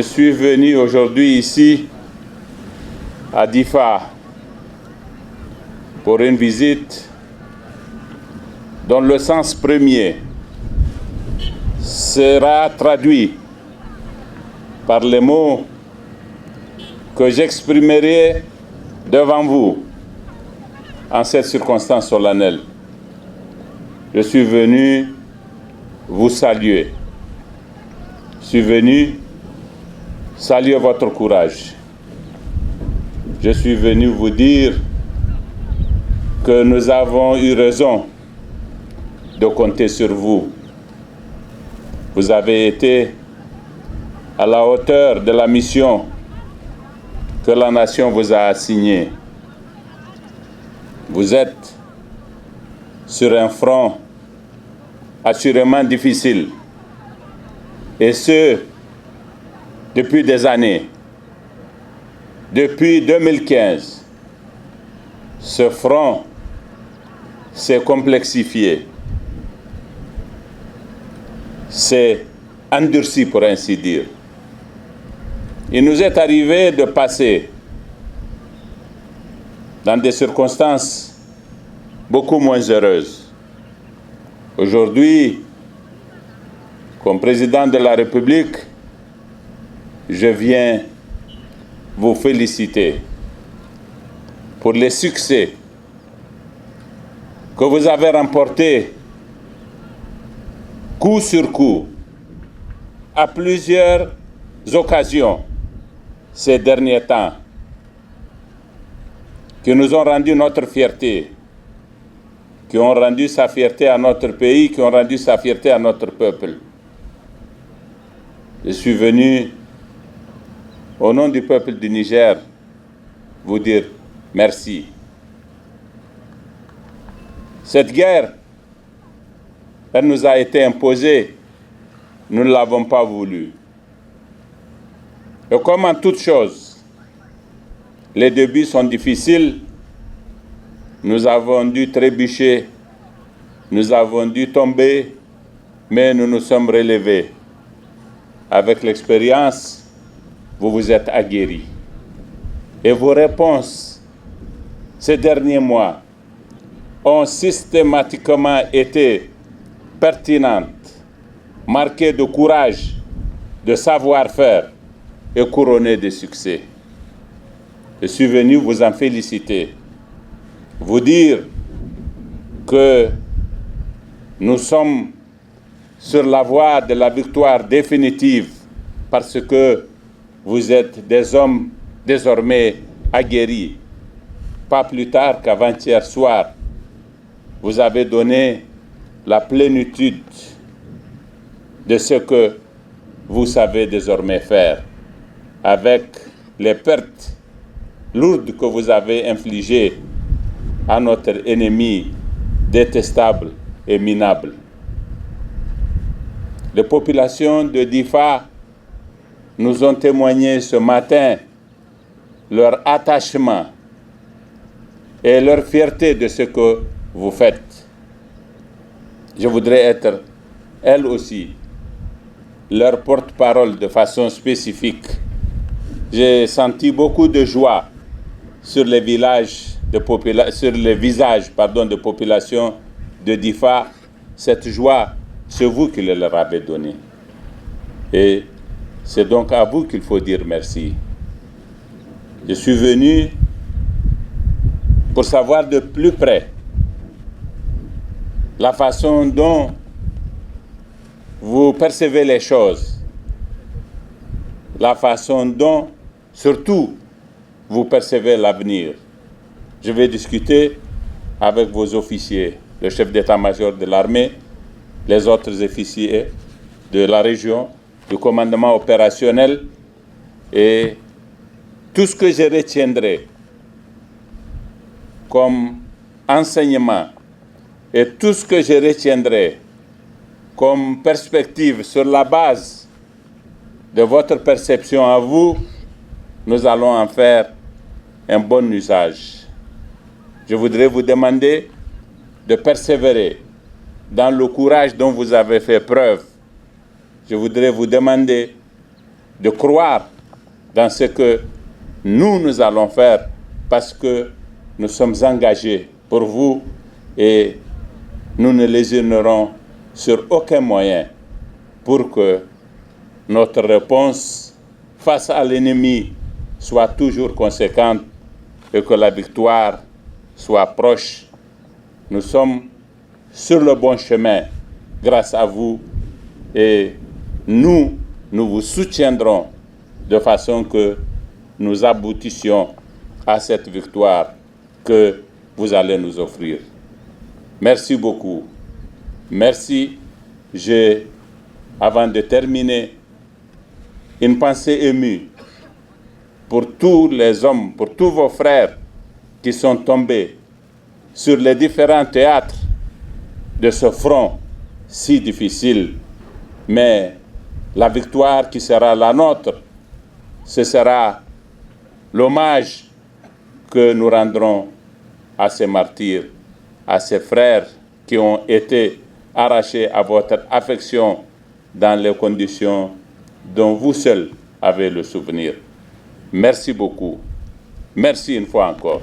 Je suis venu aujourd'hui ici à Difa pour une visite dont le sens premier sera traduit par les mots que j'exprimerai devant vous en cette circonstance solennelle. Je suis venu vous saluer. Je suis venu saluer votre courage. Je suis venu vous dire que nous avons eu raison de compter sur vous. Vous avez été à la hauteur de la mission que la nation vous a assignée. Vous êtes sur un front assurément difficile, et ce, depuis des années. Depuis 2015, ce front s'est complexifié, s'est endurci pour ainsi dire. Il nous est arrivé de passer dans des circonstances beaucoup moins heureuses. Aujourd'hui, comme président de la République, je viens vous féliciter pour les succès que vous avez remportés coup sur coup à plusieurs occasions ces derniers temps, qui nous ont rendu notre fierté, qui ont rendu sa fierté à notre pays, qui ont rendu sa fierté à notre peuple. Je suis venu, au nom du peuple du Niger, vous dire merci. Cette guerre, elle nous a été imposée, nous ne l'avons pas voulu. Et comme en toute chose, les débuts sont difficiles, nous avons dû trébucher, nous avons dû tomber, mais nous nous sommes relevés. Avec l'expérience, vous vous êtes aguerris. Et vos réponses ces derniers mois ont systématiquement été pertinentes, marquées de courage, de savoir-faire et couronnées de succès. Je suis venu vous en féliciter, vous dire que nous sommes sur la voie de la victoire définitive parce que vous êtes des hommes désormais aguerris. Pas plus tard qu'avant-hier soir, vous avez donné la plénitude de ce que vous savez désormais faire, avec les pertes lourdes que vous avez infligées à notre ennemi détestable et minable. Les populations de Difa nous ont témoigné ce matin leur attachement et leur fierté de ce que vous faites. Je voudrais être, elle aussi, leur porte-parole de façon spécifique. J'ai senti beaucoup de joie sur les visages de population de Difa. Cette joie, c'est vous qui le leur avez donnée. Et c'est donc à vous qu'il faut dire merci. Je suis venu pour savoir de plus près la façon dont vous percevez les choses, la façon dont, surtout, vous percevez l'avenir. Je vais discuter avec vos officiers, le chef d'état-major de l'armée, les autres officiers de la région, du commandement opérationnel, et tout ce que je retiendrai comme enseignement et tout ce que je retiendrai comme perspective sur la base de votre perception à vous, nous allons en faire un bon usage. Je voudrais vous demander de persévérer dans le courage dont vous avez fait preuve. Je voudrais vous demander de croire dans ce que nous allons faire parce que nous sommes engagés pour vous et nous ne lésinerons sur aucun moyen pour que notre réponse face à l'ennemi soit toujours conséquente et que la victoire soit proche. Nous sommes sur le bon chemin grâce à vous et nous vous soutiendrons de façon que nous aboutissions à cette victoire que vous allez nous offrir. Merci beaucoup. Merci. J'ai, avant de terminer, une pensée émue pour tous les hommes, pour tous vos frères qui sont tombés sur les différents théâtres de ce front si difficile. Mais la victoire qui sera la nôtre, ce sera l'hommage que nous rendrons à ces martyrs, à ces frères qui ont été arrachés à votre affection dans les conditions dont vous seul avez le souvenir. Merci beaucoup. Merci une fois encore.